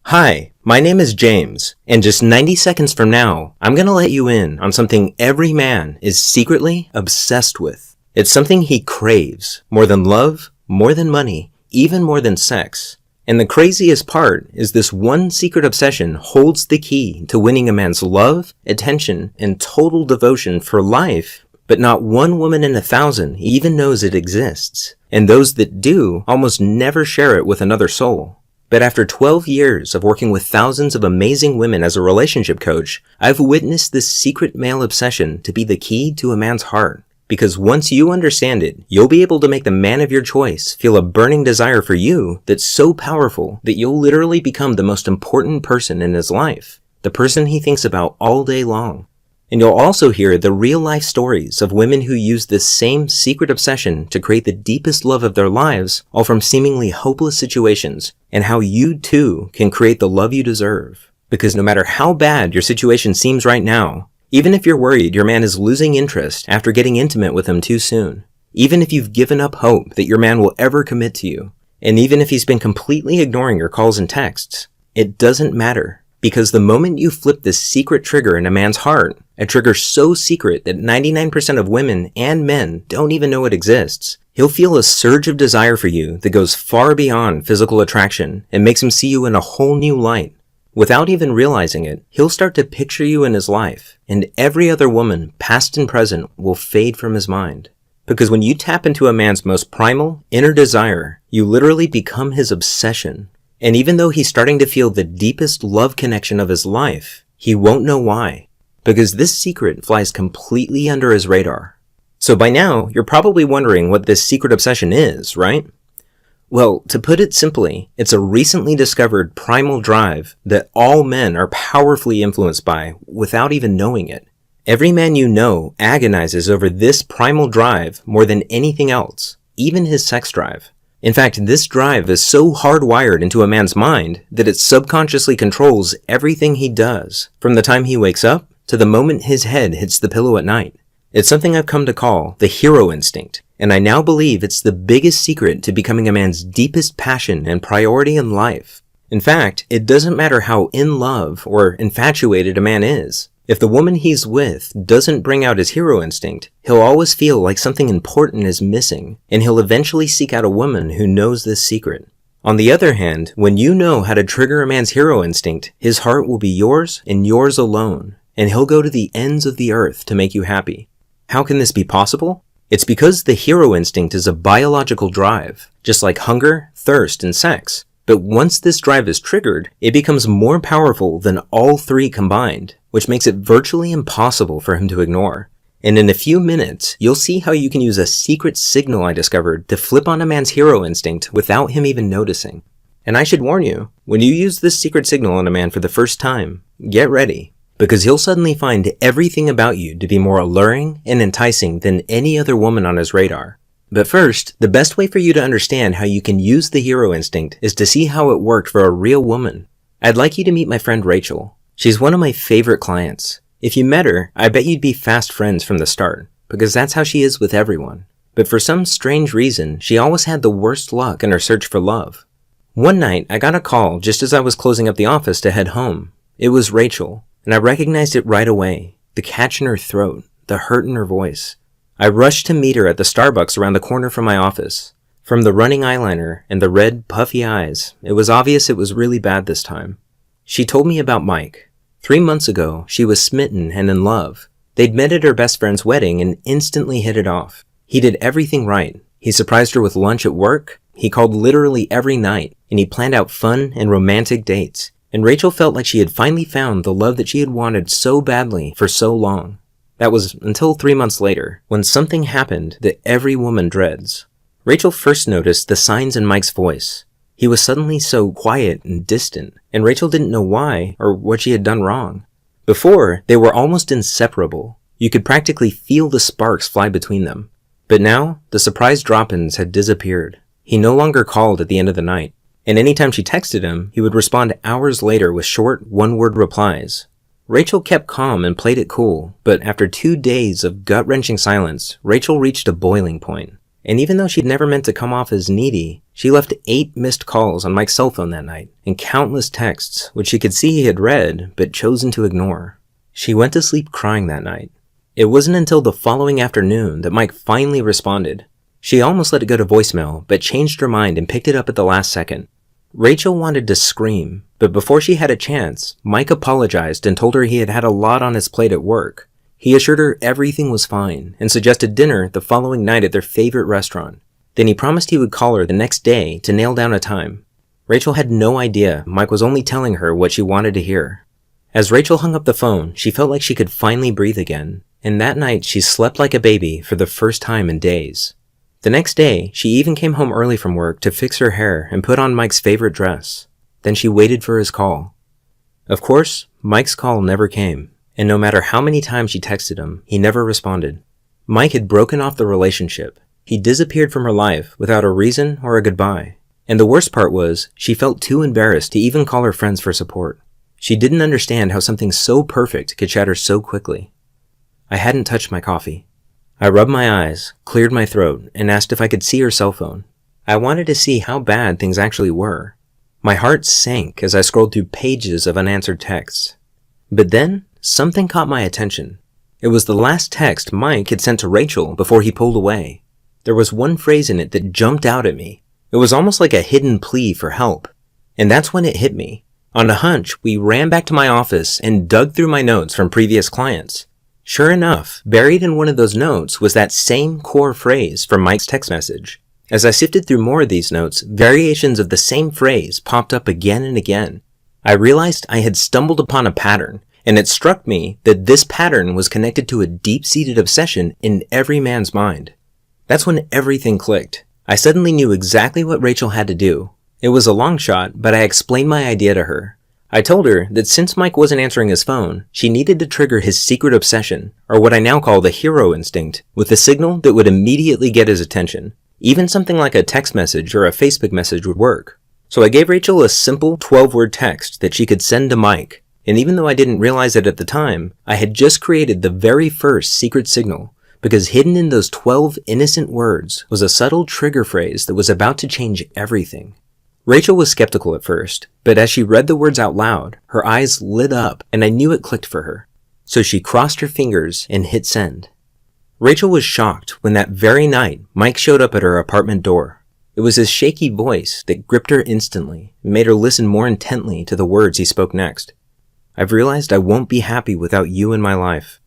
Hi, my name is James, and just 90 seconds from now, I'm gonna let you in on something every man is secretly obsessed with. It's something he craves, more than love, more than money, even more than sex. And the craziest part is this one secret obsession holds the key to winning a man's love, attention, and total devotion for life, but not one woman in 1,000 even knows it exists. And those that do almost never share it with another soul. But after 12 years of working with thousands of amazing women as a relationship coach, I've witnessed this secret male obsession to be the key to a man's heart. Because once you understand it, you'll be able to make the man of your choice feel a burning desire for you that's so powerful that you'll literally become the most important person in his life, the person he thinks about all day long. And you'll also hear the real-life stories of women who use this same secret obsession to create the deepest love of their lives, all from seemingly hopeless situations, and how you too can create the love you deserve. Because no matter how bad your situation seems right now, even if you're worried your man is losing interest after getting intimate with him too soon, even if you've given up hope that your man will ever commit to you, and even if he's been completely ignoring your calls and texts, it doesn't matter. Because the moment you flip this secret trigger in a man's heart, a trigger so secret that 99% of women and men don't even know it exists, he'll feel a surge of desire for you that goes far beyond physical attraction and makes him see you in a whole new light. Without even realizing it, he'll start to picture you in his life, and every other woman, past and present, will fade from his mind. Because when you tap into a man's most primal, inner desire, you literally become his obsession. And even though he's starting to feel the deepest love connection of his life, he won't know why. Because this secret flies completely under his radar. So by now, you're probably wondering what this secret obsession is, right? Well, to put it simply, it's a recently discovered primal drive that all men are powerfully influenced by without even knowing it. Every man you know agonizes over this primal drive more than anything else, even his sex drive. In fact, this drive is so hardwired into a man's mind that it subconsciously controls everything he does, from the time he wakes up to the moment his head hits the pillow at night. It's something I've come to call the hero instinct, and I now believe it's the biggest secret to becoming a man's deepest passion and priority in life. In fact, it doesn't matter how in love or infatuated a man is. If the woman he's with doesn't bring out his hero instinct, he'll always feel like something important is missing, and he'll eventually seek out a woman who knows this secret. On the other hand, when you know how to trigger a man's hero instinct, his heart will be yours and yours alone, and he'll go to the ends of the earth to make you happy. How can this be possible? It's because the hero instinct is a biological drive, just like hunger, thirst, and sex. But once this drive is triggered, it becomes more powerful than all three combined, which makes it virtually impossible for him to ignore. And in a few minutes, you'll see how you can use a secret signal I discovered to flip on a man's hero instinct without him even noticing. And I should warn you, when you use this secret signal on a man for the first time, get ready, because he'll suddenly find everything about you to be more alluring and enticing than any other woman on his radar. But first, the best way for you to understand how you can use the hero instinct is to see how it worked for a real woman. I'd like you to meet my friend Rachel. She's one of my favorite clients. If you met her, I bet you'd be fast friends from the start, because that's how she is with everyone. But for some strange reason, she always had the worst luck in her search for love. One night, I got a call just as I was closing up the office to head home. It was Rachel, and I recognized it right away. The catch in her throat, the hurt in her voice. I rushed to meet her at the Starbucks around the corner from my office. From the running eyeliner and the red, puffy eyes, it was obvious it was really bad this time. She told me about Mike. 3 months ago, she was smitten and in love. They'd met at her best friend's wedding and instantly hit it off. He did everything right. He surprised her with lunch at work, he called literally every night, and he planned out fun and romantic dates. And Rachel felt like she had finally found the love that she had wanted so badly for so long. That was until 3 months later, when something happened that every woman dreads. Rachel first noticed the signs in Mike's voice. He was suddenly so quiet and distant, and Rachel didn't know why or what she had done wrong. Before, they were almost inseparable. You could practically feel the sparks fly between them. But now, the surprise drop-ins had disappeared. He no longer called at the end of the night, and anytime she texted him, he would respond hours later with short, one-word replies. Rachel kept calm and played it cool, but after 2 days of gut-wrenching silence, Rachel reached a boiling point. And even though she'd never meant to come off as needy, She left 8 missed calls on Mike's cell phone that night, and countless texts, which she could see he had read, but chosen to ignore. She went to sleep crying that night. It wasn't until the following afternoon that Mike finally responded. She almost let it go to voicemail, but changed her mind and picked it up at the last second. Rachel wanted to scream, but before she had a chance, Mike apologized and told her he had had a lot on his plate at work. He assured her everything was fine and suggested dinner the following night at their favorite restaurant. Then he promised he would call her the next day to nail down a time. Rachel had no idea Mike was only telling her what she wanted to hear. As Rachel hung up the phone, she felt like she could finally breathe again, and that night she slept like a baby for the first time in days. The next day, she even came home early from work to fix her hair and put on Mike's favorite dress. Then she waited for his call. Of course, Mike's call never came, and no matter how many times she texted him, he never responded. Mike had broken off the relationship. He disappeared from her life without a reason or a goodbye. And the worst part was, she felt too embarrassed to even call her friends for support. She didn't understand how something so perfect could shatter so quickly. I hadn't touched my coffee. I rubbed my eyes, cleared my throat, and asked if I could see her cell phone. I wanted to see how bad things actually were. My heart sank as I scrolled through pages of unanswered texts. But then, something caught my attention. It was the last text Mike had sent to Rachel before he pulled away. There was one phrase in it that jumped out at me. It was almost like a hidden plea for help. And that's when it hit me. On a hunch, we ran back to my office and dug through my notes from previous clients. Sure enough, buried in one of those notes was that same core phrase from Mike's text message. As I sifted through more of these notes, variations of the same phrase popped up again and again. I realized I had stumbled upon a pattern, and it struck me that this pattern was connected to a deep-seated obsession in every man's mind. That's when everything clicked. I suddenly knew exactly what Rachel had to do. It was a long shot, but I explained my idea to her. I told her that since Mike wasn't answering his phone, she needed to trigger his secret obsession, or what I now call the hero instinct, with a signal that would immediately get his attention. Even something like a text message or a Facebook message would work. So I gave Rachel a simple 12-word text that she could send to Mike, and even though I didn't realize it at the time, I had just created the very first secret signal, because hidden in those 12 innocent words was a subtle trigger phrase that was about to change everything. Rachel was skeptical at first, but as she read the words out loud, her eyes lit up and I knew it clicked for her. So she crossed her fingers and hit send. Rachel was shocked when that very night Mike showed up at her apartment door. It was his shaky voice that gripped her instantly and made her listen more intently to the words he spoke next. I've realized I won't be happy without you in my life.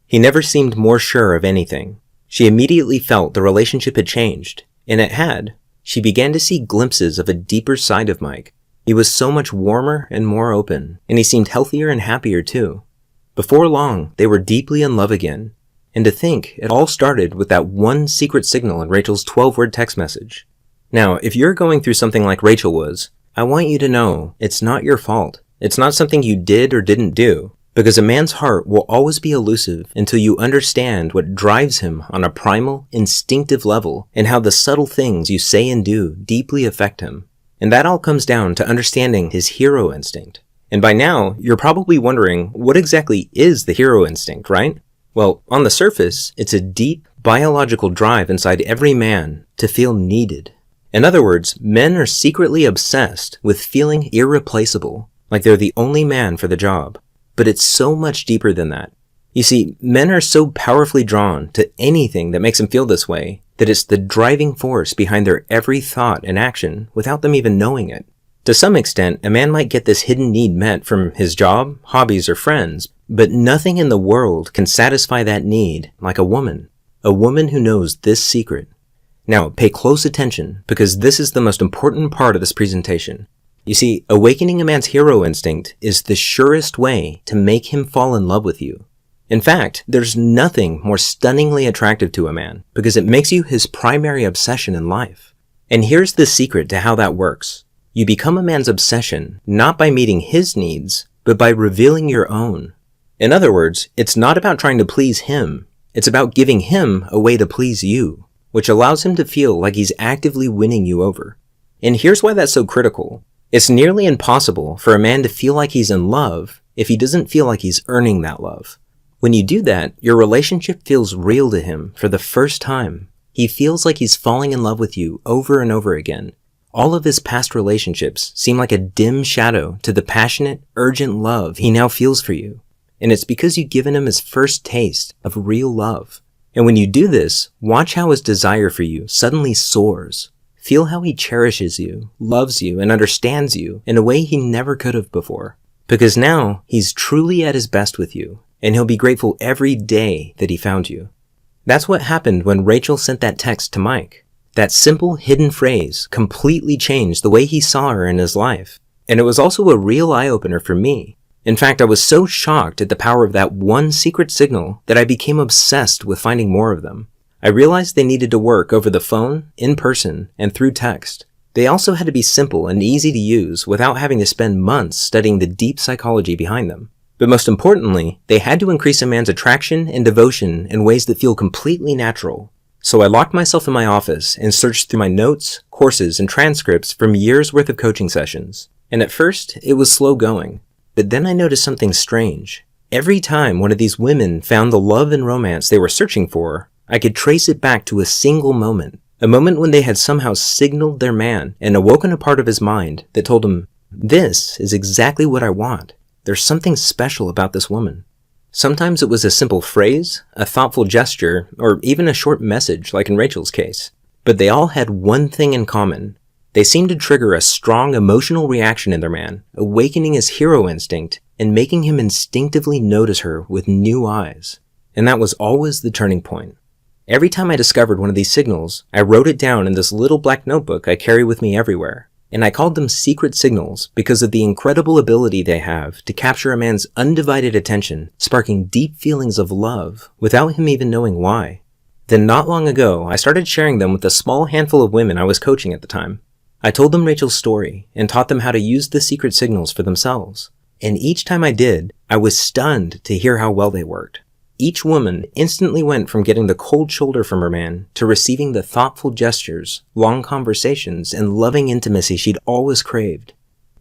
He never seemed more sure of anything. She immediately felt the relationship had changed, and it had. She began to see glimpses of a deeper side of Mike. He was so much warmer and more open, and he seemed healthier and happier too. Before long, they were deeply in love again. And to think, it all started with that one secret signal in Rachel's 12-word text message. Now, if you're going through something like Rachel was, I want you to know it's not your fault. It's not something you did or didn't do. Because a man's heart will always be elusive until you understand what drives him on a primal, instinctive level and how the subtle things you say and do deeply affect him. And that all comes down to understanding his hero instinct. And by now, you're probably wondering, what exactly is the hero instinct, right? Well, on the surface, it's a deep, biological drive inside every man to feel needed. In other words, men are secretly obsessed with feeling irreplaceable, like they're the only man for the job. But it's so much deeper than that. You see, men are so powerfully drawn to anything that makes them feel this way that it's the driving force behind their every thought and action without them even knowing it. To some extent, a man might get this hidden need met from his job, hobbies, or friends, but nothing in the world can satisfy that need like a woman who knows this secret. Now, pay close attention because this is the most important part of this presentation. You see, awakening a man's hero instinct is the surest way to make him fall in love with you. In fact, there's nothing more stunningly attractive to a man because it makes you his primary obsession in life. And here's the secret to how that works. You become a man's obsession not by meeting his needs, but by revealing your own. In other words, it's not about trying to please him. It's about giving him a way to please you, which allows him to feel like he's actively winning you over. And here's why that's so critical. It's nearly impossible for a man to feel like he's in love if he doesn't feel like he's earning that love. When you do that, your relationship feels real to him for the first time. He feels like he's falling in love with you over and over again. All of his past relationships seem like a dim shadow to the passionate, urgent love he now feels for you. And it's because you've given him his first taste of real love. And when you do this, watch how his desire for you suddenly soars. Feel how he cherishes you, loves you, and understands you in a way he never could have before. Because now, he's truly at his best with you, and he'll be grateful every day that he found you. That's what happened when Rachel sent that text to Mike. That simple hidden phrase completely changed the way he saw her in his life. And it was also a real eye-opener for me. In fact, I was so shocked at the power of that one secret signal that I became obsessed with finding more of them. I realized they needed to work over the phone, in person, and through text. They also had to be simple and easy to use without having to spend months studying the deep psychology behind them. But most importantly, they had to increase a man's attraction and devotion in ways that feel completely natural. So I locked myself in my office and searched through my notes, courses, and transcripts from years' worth of coaching sessions. And at first, it was slow going. But then I noticed something strange. Every time one of these women found the love and romance they were searching for, I could trace it back to a single moment. A moment when they had somehow signaled their man and awoken a part of his mind that told him, "This is exactly what I want. There's something special about this woman." Sometimes it was a simple phrase, a thoughtful gesture, or even a short message like in Rachel's case. But they all had one thing in common. They seemed to trigger a strong emotional reaction in their man, awakening his hero instinct and making him instinctively notice her with new eyes. And that was always the turning point. Every time I discovered one of these signals, I wrote it down in this little black notebook I carry with me everywhere. And I called them secret signals because of the incredible ability they have to capture a man's undivided attention, sparking deep feelings of love without him even knowing why. Then not long ago, I started sharing them with a small handful of women I was coaching at the time. I told them Rachel's story and taught them how to use the secret signals for themselves. And each time I did, I was stunned to hear how well they worked. Each woman instantly went from getting the cold shoulder from her man to receiving the thoughtful gestures, long conversations, and loving intimacy she'd always craved.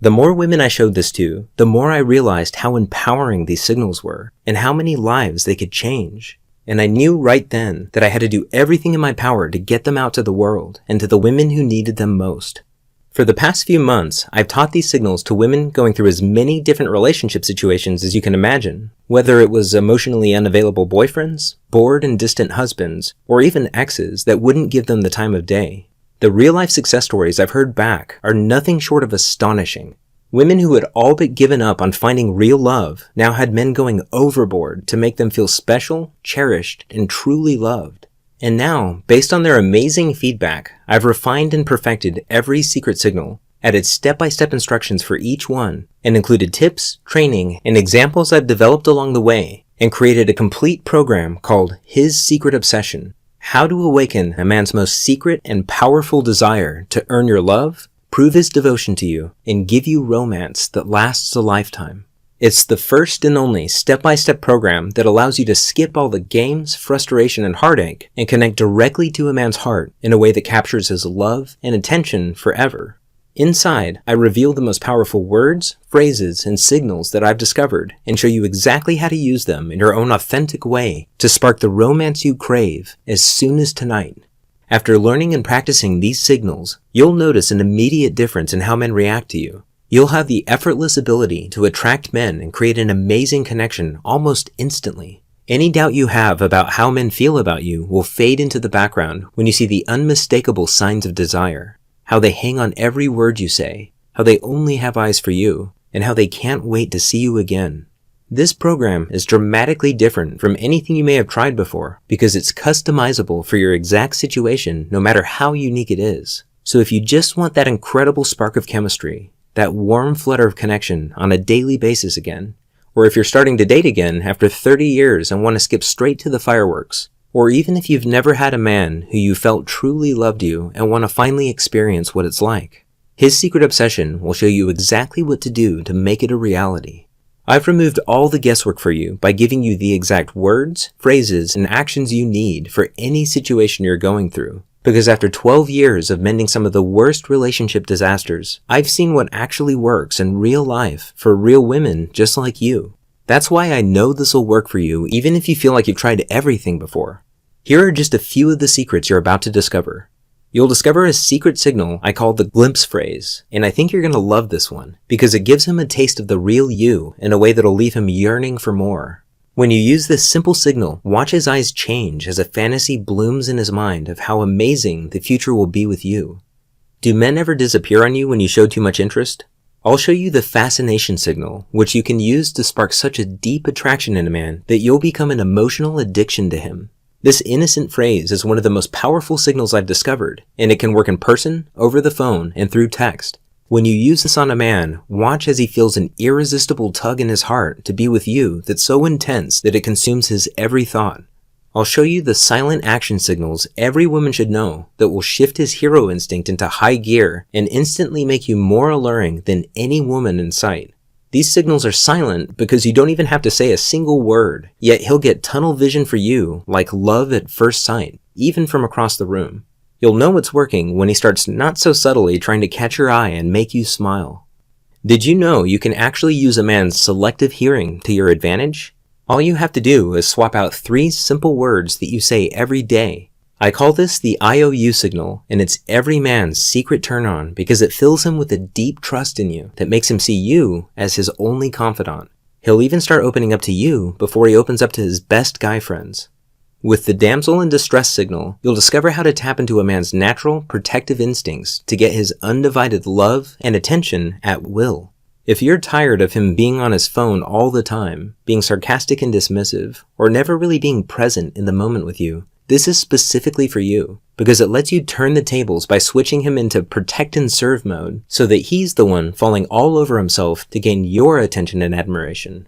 The more women I showed this to, the more I realized how empowering these signals were and how many lives they could change. And I knew right then that I had to do everything in my power to get them out to the world and to the women who needed them most. For the past few months, I've taught these signals to women going through as many different relationship situations as you can imagine, whether it was emotionally unavailable boyfriends, bored and distant husbands, or even exes that wouldn't give them the time of day. The real-life success stories I've heard back are nothing short of astonishing. Women who had all but given up on finding real love now had men going overboard to make them feel special, cherished, and truly loved. And now, based on their amazing feedback, I've refined and perfected every secret signal, added step-by-step instructions for each one, and included tips, training, and examples I've developed along the way, and created a complete program called His Secret Obsession: How to Awaken a Man's Most Secret and Powerful Desire to Earn Your Love, Prove His Devotion to You, and Give You Romance that Lasts a Lifetime. It's the first and only step-by-step program that allows you to skip all the games, frustration, and heartache and connect directly to a man's heart in a way that captures his love and attention forever. Inside, I reveal the most powerful words, phrases, and signals that I've discovered and show you exactly how to use them in your own authentic way to spark the romance you crave as soon as tonight. After learning and practicing these signals, you'll notice an immediate difference in how men react to you. You'll have the effortless ability to attract men and create an amazing connection almost instantly. Any doubt you have about how men feel about you will fade into the background when you see the unmistakable signs of desire, how they hang on every word you say, how they only have eyes for you, and how they can't wait to see you again. This program is dramatically different from anything you may have tried before because it's customizable for your exact situation no matter how unique it is. So if you just want that incredible spark of chemistry, that warm flutter of connection on a daily basis again, or if you're starting to date again after 30 years and want to skip straight to the fireworks, or even if you've never had a man who you felt truly loved you and want to finally experience what it's like, His Secret Obsession will show you exactly what to do to make it a reality. I've removed all the guesswork for you by giving you the exact words, phrases, and actions you need for any situation you're going through. Because after 12 years of mending some of the worst relationship disasters, I've seen what actually works in real life for real women just like you. That's why I know this will work for you even if you feel like you've tried everything before. Here are just a few of the secrets you're about to discover. You'll discover a secret signal I call the glimpse phrase, and I think you're going to love this one, because it gives him a taste of the real you in a way that'll leave him yearning for more. When you use this simple signal, watch his eyes change as a fantasy blooms in his mind of how amazing the future will be with you. Do men ever disappear on you when you show too much interest? I'll show you the fascination signal, which you can use to spark such a deep attraction in a man that you'll become an emotional addiction to him. This innocent phrase is one of the most powerful signals I've discovered, and it can work in person, over the phone, and through text. When you use this on a man, watch as he feels an irresistible tug in his heart to be with you that's so intense that it consumes his every thought. I'll show you the silent action signals every woman should know that will shift his hero instinct into high gear and instantly make you more alluring than any woman in sight. These signals are silent because you don't even have to say a single word, yet he'll get tunnel vision for you like love at first sight, even from across the room. You'll know it's working when he starts not so subtly trying to catch your eye and make you smile. Did you know you can actually use a man's selective hearing to your advantage? All you have to do is swap out 3 simple words that you say every day. I call this the IOU signal, and it's every man's secret turn-on because it fills him with a deep trust in you that makes him see you as his only confidant. He'll even start opening up to you before he opens up to his best guy friends. With the damsel in distress signal, you'll discover how to tap into a man's natural, protective instincts to get his undivided love and attention at will. If you're tired of him being on his phone all the time, being sarcastic and dismissive, or never really being present in the moment with you, this is specifically for you, because it lets you turn the tables by switching him into protect and serve mode, so that he's the one falling all over himself to gain your attention and admiration.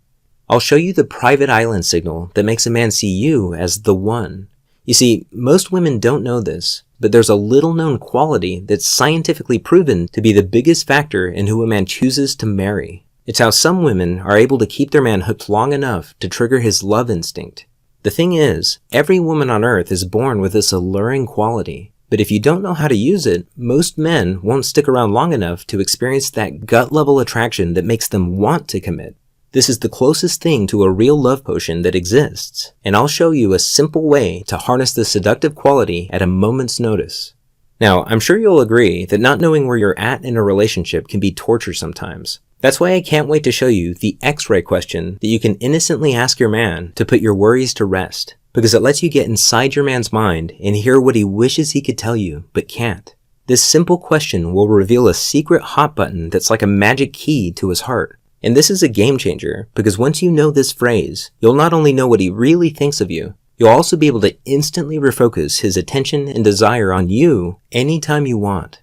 I'll show you the private island signal that makes a man see you as the one. You see, most women don't know this, but there's a little known quality that's scientifically proven to be the biggest factor in who a man chooses to marry. It's how some women are able to keep their man hooked long enough to trigger his love instinct. The thing is, every woman on earth is born with this alluring quality, but if you don't know how to use it, most men won't stick around long enough to experience that gut-level attraction that makes them want to commit. This is the closest thing to a real love potion that exists, and I'll show you a simple way to harness the seductive quality at a moment's notice. Now, I'm sure you'll agree that not knowing where you're at in a relationship can be torture sometimes. That's why I can't wait to show you the X-ray question that you can innocently ask your man to put your worries to rest, because it lets you get inside your man's mind and hear what he wishes he could tell you, but can't. This simple question will reveal a secret hot button that's like a magic key to his heart. And this is a game changer, because once you know this phrase, you'll not only know what he really thinks of you, you'll also be able to instantly refocus his attention and desire on you anytime you want.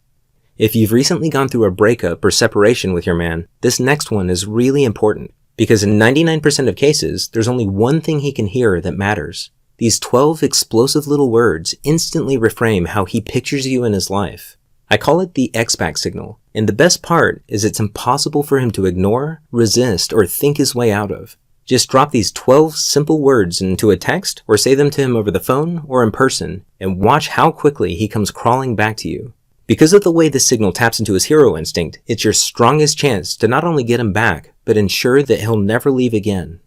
If you've recently gone through a breakup or separation with your man, this next one is really important, because in 99% of cases, there's only one thing he can hear that matters. These 12 explosive little words instantly reframe how he pictures you in his life. I call it the X-Back signal, and the best part is it's impossible for him to ignore, resist, or think his way out of. Just drop these 12 simple words into a text or say them to him over the phone or in person, and watch how quickly he comes crawling back to you. Because of the way this signal taps into his hero instinct, it's your strongest chance to not only get him back, but ensure that he'll never leave again.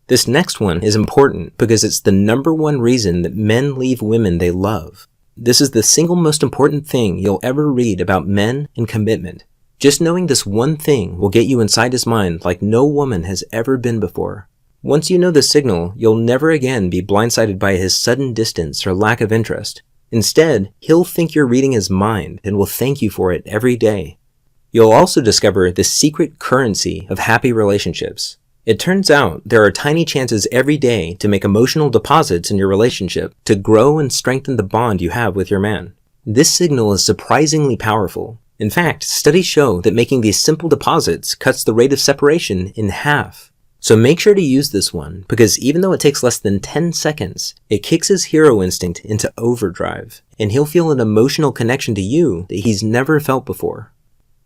This next one is important because it's the #1 reason that men leave women they love. This is the single most important thing you'll ever read about men and commitment. Just knowing this one thing will get you inside his mind like no woman has ever been before. Once you know the signal, you'll never again be blindsided by his sudden distance or lack of interest. Instead, he'll think you're reading his mind and will thank you for it every day. You'll also discover the secret currency of happy relationships. It turns out there are tiny chances every day to make emotional deposits in your relationship to grow and strengthen the bond you have with your man. This signal is surprisingly powerful. In fact, studies show that making these simple deposits cuts the rate of separation in half. So make sure to use this one, because even though it takes less than 10 seconds, it kicks his hero instinct into overdrive, and he'll feel an emotional connection to you that he's never felt before.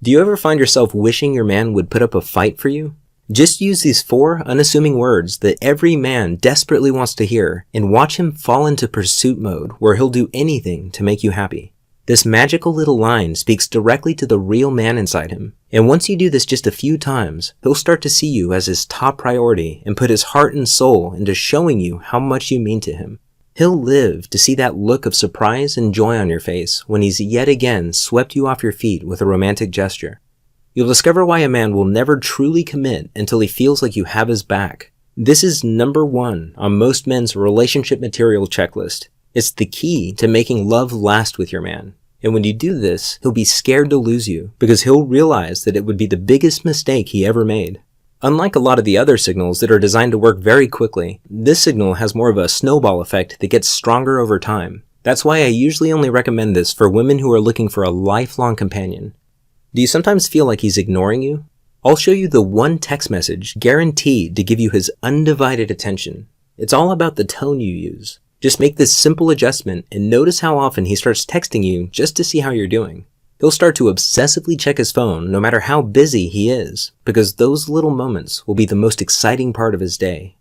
Do you ever find yourself wishing your man would put up a fight for you? Just use these 4 unassuming words that every man desperately wants to hear and watch him fall into pursuit mode where he'll do anything to make you happy. This magical little line speaks directly to the real man inside him, and once you do this just a few times, he'll start to see you as his top priority and put his heart and soul into showing you how much you mean to him. He'll live to see that look of surprise and joy on your face when he's yet again swept you off your feet with a romantic gesture. You'll discover why a man will never truly commit until he feels like you have his back. This is number 1 on most men's relationship material checklist. It's the key to making love last with your man. And when you do this, he'll be scared to lose you because he'll realize that it would be the biggest mistake he ever made. Unlike a lot of the other signals that are designed to work very quickly, this signal has more of a snowball effect that gets stronger over time. That's why I usually only recommend this for women who are looking for a lifelong companion. Do you sometimes feel like he's ignoring you? I'll show you the one text message guaranteed to give you his undivided attention. It's all about the tone you use. Just make this simple adjustment and notice how often he starts texting you just to see how you're doing. He'll start to obsessively check his phone no matter how busy he is, because those little moments will be the most exciting part of his day.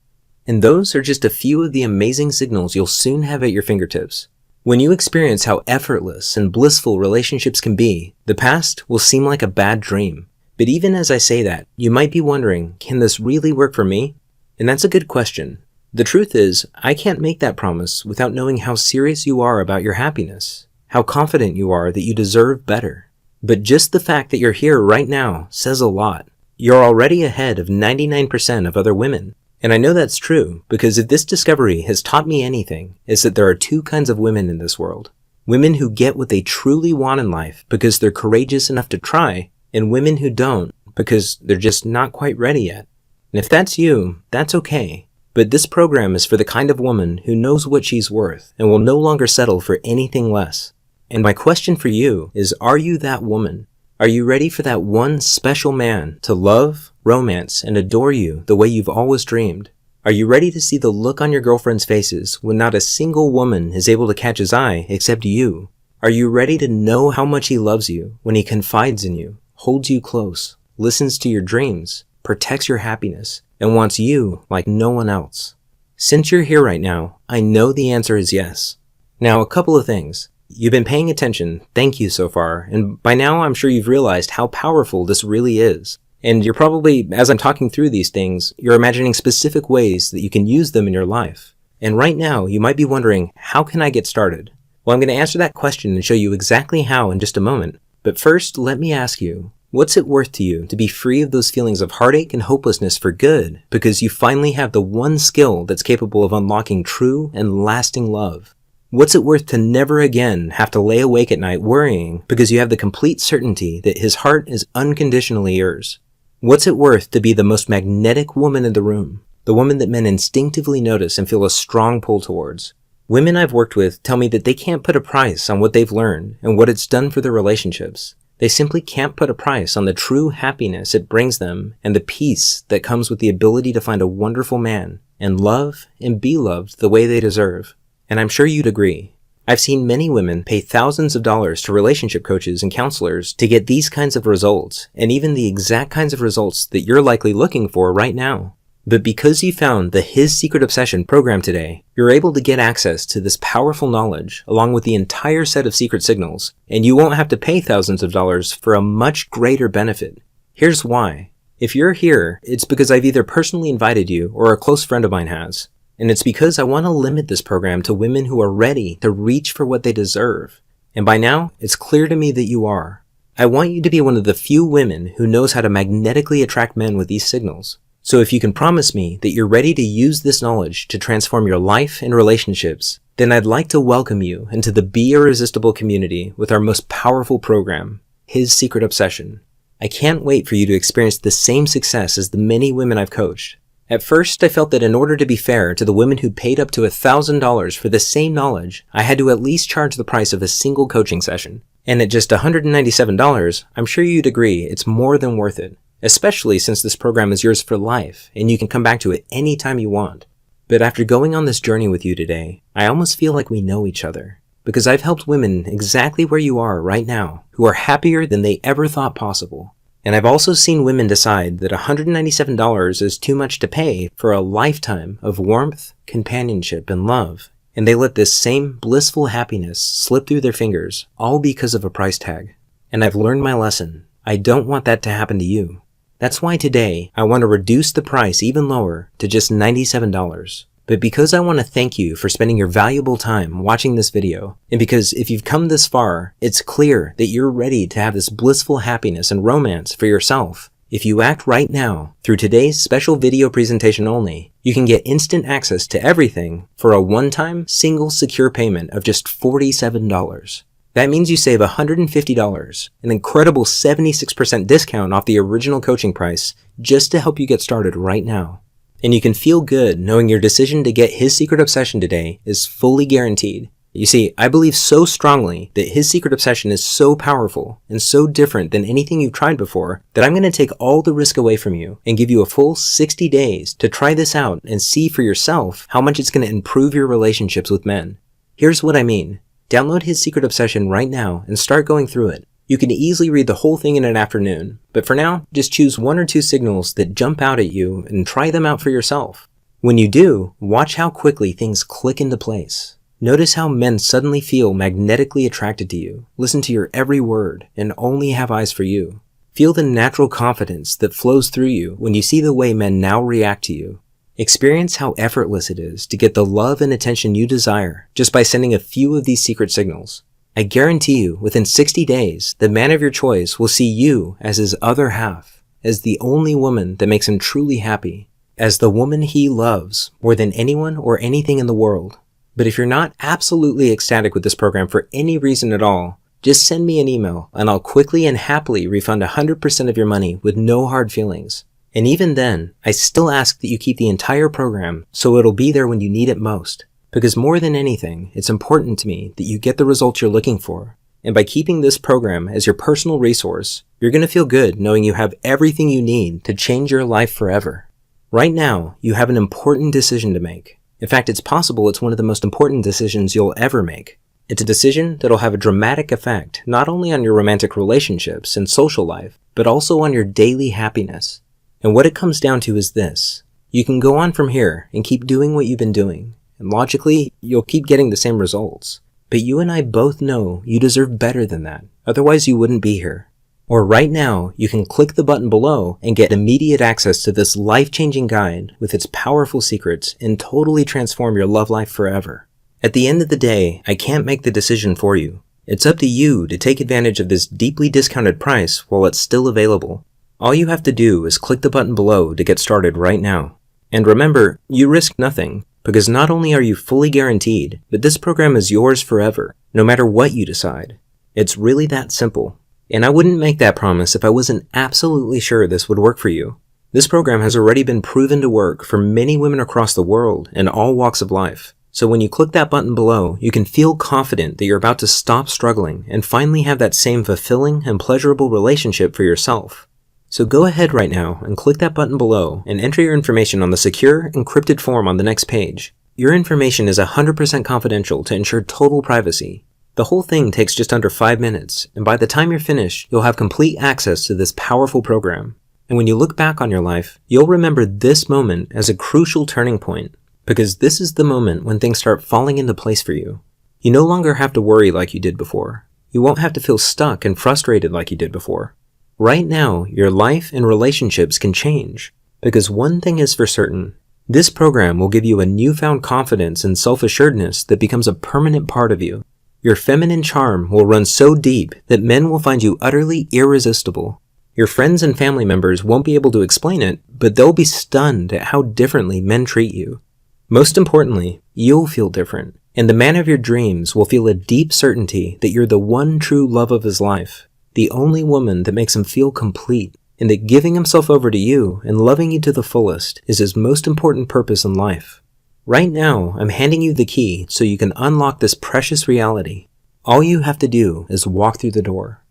And those are just a few of the amazing signals you'll soon have at your fingertips. When you experience how effortless and blissful relationships can be, the past will seem like a bad dream. But even as I say that, you might be wondering, can this really work for me? And that's a good question. The truth is, I can't make that promise without knowing how serious you are about your happiness, how confident you are that you deserve better. But just the fact that you're here right now says a lot. You're already ahead of 99% of other women. And I know that's true because if this discovery has taught me anything, it's that there are 2 kinds of women in this world. Women who get what they truly want in life because they're courageous enough to try, and women who don't because they're just not quite ready yet. And if that's you, that's okay. But this program is for the kind of woman who knows what she's worth and will no longer settle for anything less. And my question for you is, are you that woman? Are you ready for that one special man to love, romance, and adore you the way you've always dreamed? Are you ready to see the look on your girlfriend's faces when not a single woman is able to catch his eye except you? Are you ready to know how much he loves you when he confides in you, holds you close, listens to your dreams, protects your happiness, and wants you like no one else? Since you're here right now, I know the answer is yes. Now, a couple of things. You've been paying attention, thank you so far, and by now I'm sure you've realized how powerful this really is. And you're probably, as I'm talking through these things, you're imagining specific ways that you can use them in your life. And right now, you might be wondering, how can I get started? Well, I'm going to answer that question and show you exactly how in just a moment. But first, let me ask you, what's it worth to you to be free of those feelings of heartache and hopelessness for good because you finally have the one skill that's capable of unlocking true and lasting love? What's it worth to never again have to lay awake at night worrying because you have the complete certainty that his heart is unconditionally yours? What's it worth to be the most magnetic woman in the room, the woman that men instinctively notice and feel a strong pull towards? Women I've worked with tell me that they can't put a price on what they've learned and what it's done for their relationships. They simply can't put a price on the true happiness it brings them and the peace that comes with the ability to find a wonderful man and love and be loved the way they deserve. And I'm sure you'd agree. I've seen many women pay thousands of dollars to relationship coaches and counselors to get these kinds of results, and even the exact kinds of results that you're likely looking for right now. But because you found the His Secret Obsession program today, you're able to get access to this powerful knowledge along with the entire set of secret signals, and you won't have to pay thousands of dollars for a much greater benefit. Here's why. If you're here, it's because I've either personally invited you or a close friend of mine has. And it's because I want to limit this program to women who are ready to reach for what they deserve. And by now, it's clear to me that you are. I want you to be one of the few women who knows how to magnetically attract men with these signals. So if you can promise me that you're ready to use this knowledge to transform your life and relationships, then I'd like to welcome you into the Be Irresistible community with our most powerful program, His Secret Obsession. I can't wait for you to experience the same success as the many women I've coached. At first, I felt that in order to be fair to the women who paid up to $1,000 for the same knowledge, I had to at least charge the price of a single coaching session. And at just $197, I'm sure you'd agree it's more than worth it, especially since this program is yours for life and you can come back to it anytime you want. But after going on this journey with you today, I almost feel like we know each other, because I've helped women exactly where you are right now who are happier than they ever thought possible. And I've also seen women decide that $197 is too much to pay for a lifetime of warmth, companionship, and love. And they let this same blissful happiness slip through their fingers, all because of a price tag. And I've learned my lesson. I don't want that to happen to you. That's why today I want to reduce the price even lower to just $97. But because I want to thank you for spending your valuable time watching this video, and because if you've come this far, it's clear that you're ready to have this blissful happiness and romance for yourself, if you act right now, through today's special video presentation only, you can get instant access to everything for a one-time, single secure payment of just $47. That means you save $150, an incredible 76% discount off the original coaching price, just to help you get started right now. And you can feel good knowing your decision to get His Secret Obsession today is fully guaranteed. You see, I believe so strongly that His Secret Obsession is so powerful and so different than anything you've tried before that I'm going to take all the risk away from you and give you a full 60 days to try this out and see for yourself how much it's going to improve your relationships with men. Here's what I mean. Download His Secret Obsession right now and start going through it. You can easily read the whole thing in an afternoon, but for now, just choose 1 or 2 signals that jump out at you and try them out for yourself. When you do, watch how quickly things click into place. Notice how men suddenly feel magnetically attracted to you, listen to your every word, and only have eyes for you. Feel the natural confidence that flows through you when you see the way men now react to you. Experience how effortless it is to get the love and attention you desire just by sending a few of these secret signals. I guarantee you, within 60 days, the man of your choice will see you as his other half, as the only woman that makes him truly happy, as the woman he loves more than anyone or anything in the world. But if you're not absolutely ecstatic with this program for any reason at all, just send me an email and I'll quickly and happily refund 100% of your money with no hard feelings. And even then, I still ask that you keep the entire program so it'll be there when you need it most. Because more than anything, it's important to me that you get the results you're looking for. And by keeping this program as your personal resource, you're going to feel good knowing you have everything you need to change your life forever. Right now, you have an important decision to make. In fact, it's possible it's one of the most important decisions you'll ever make. It's a decision that'll have a dramatic effect not only on your romantic relationships and social life, but also on your daily happiness. And what it comes down to is this. You can go on from here and keep doing what you've been doing. And logically, you'll keep getting the same results. But you and I both know you deserve better than that. Otherwise, you wouldn't be here. Or right now, you can click the button below and get immediate access to this life-changing guide with its powerful secrets and totally transform your love life forever. At the end of the day, I can't make the decision for you. It's up to you to take advantage of this deeply discounted price while it's still available. All you have to do is click the button below to get started right now. And remember, you risk nothing. Because not only are you fully guaranteed, but this program is yours forever, no matter what you decide. It's really that simple. And I wouldn't make that promise if I wasn't absolutely sure this would work for you. This program has already been proven to work for many women across the world in all walks of life. So when you click that button below, you can feel confident that you're about to stop struggling and finally have that same fulfilling and pleasurable relationship for yourself. So go ahead right now and click that button below and enter your information on the secure, encrypted form on the next page. Your information is 100% confidential to ensure total privacy. The whole thing takes just under 5 minutes, and by the time you're finished, you'll have complete access to this powerful program. And when you look back on your life, you'll remember this moment as a crucial turning point, because this is the moment when things start falling into place for you. You no longer have to worry like you did before. You won't have to feel stuck and frustrated like you did before. Right now, your life and relationships can change, because one thing is for certain. This program will give you a newfound confidence and self-assuredness that becomes a permanent part of you. Your feminine charm will run so deep that men will find you utterly irresistible. Your friends and family members won't be able to explain it, but they'll be stunned at how differently men treat you. Most importantly, you'll feel different, and the man of your dreams will feel a deep certainty that you're the one true love of his life. The only woman that makes him feel complete, and that giving himself over to you and loving you to the fullest is his most important purpose in life. Right now, I'm handing you the key so you can unlock this precious reality. All you have to do is walk through the door.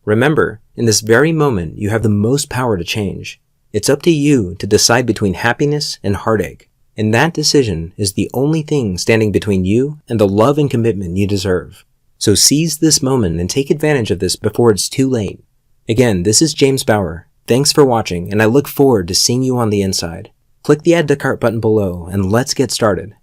Remember, in this very moment, you have the most power to change. It's up to you to decide between happiness and heartache, and that decision is the only thing standing between you and the love and commitment you deserve. So seize this moment and take advantage of this before it's too late. Again, this is James Bauer. Thanks for watching, and I look forward to seeing you on the inside. Click the Add to Cart button below, and let's get started.